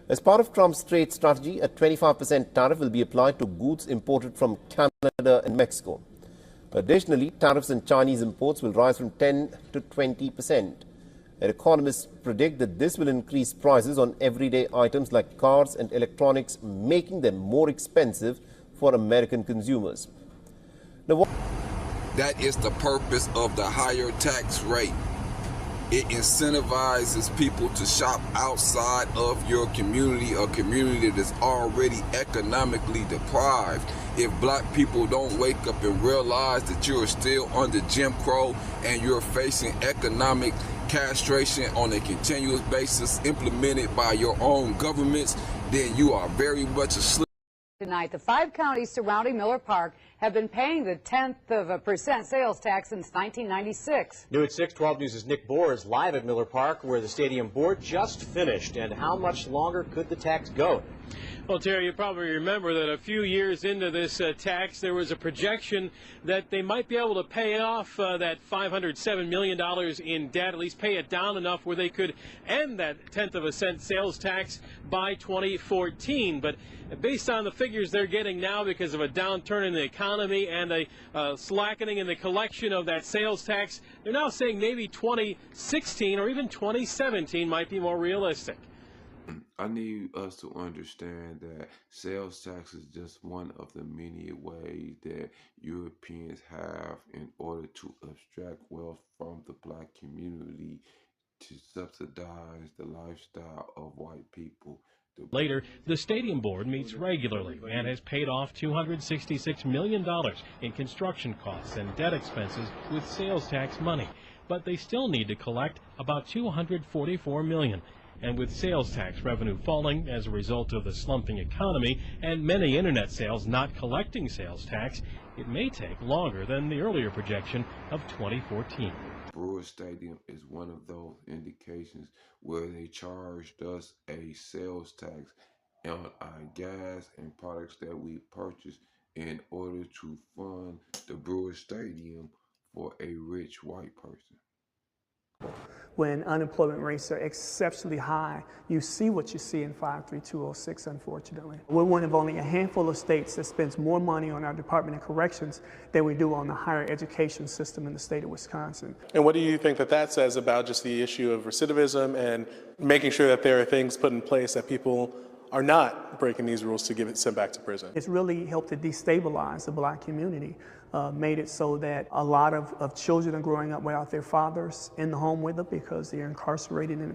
As part of Trump's trade strategy, a 25% tariff will be applied to goods imported from Canada and Mexico. Additionally, tariffs on Chinese imports will rise from 10 to 20%. And economists predict that this will increase prices on everyday items like cars and electronics, making them more expensive for American consumers. Now, that is the purpose of the higher tax rate. It incentivizes people to shop outside of your community, a community that is already economically deprived. If black people don't wake up and realize that you're still under Jim Crow and you're facing economic castration on a continuous basis implemented by your own governments, then you are very much asleep. Tonight, the 5 counties surrounding Miller Park have been paying the 0.1% sales tax since 1996. New at 6, 12 News' Nick Bohr is live at Miller Park, where the stadium board just finished. And how much longer could the tax go? Well, Terry, you probably remember that a few years into this tax, there was a projection that they might be able to pay off that $507 million in debt, at least pay it down enough where they could end that 0.1% sales tax by 2014. But based on the figures they're getting now because of a downturn in the economy and a slackening in the collection of that sales tax, they're now saying maybe 2016 or even 2017 might be more realistic. I need us to understand that sales tax is just one of the many ways that Europeans have in order to extract wealth from the black community to subsidize the lifestyle of white people. Later, the stadium board meets regularly and has paid off $266 million in construction costs and debt expenses with sales tax money. But they still need to collect about $244 million. And with sales tax revenue falling as a result of the slumping economy and many internet sales not collecting sales tax, it may take longer than the earlier projection of 2014. Brewer Stadium is one of those indications where they charged us a sales tax on our gas and products that we purchased in order to fund the Brewer Stadium for a rich white person. When unemployment rates are exceptionally high, you see what you see in 53206, unfortunately. We're one of only a handful of states that spends more money on our Department of Corrections than we do on the higher education system in the state of Wisconsin. And what do you think that that says about just the issue of recidivism and making sure that there are things put in place that people are not breaking these rules to get it sent back to prison? It's really helped to destabilize the black community, made it so that a lot of children are growing up without their fathers in the home with them because they're incarcerated in the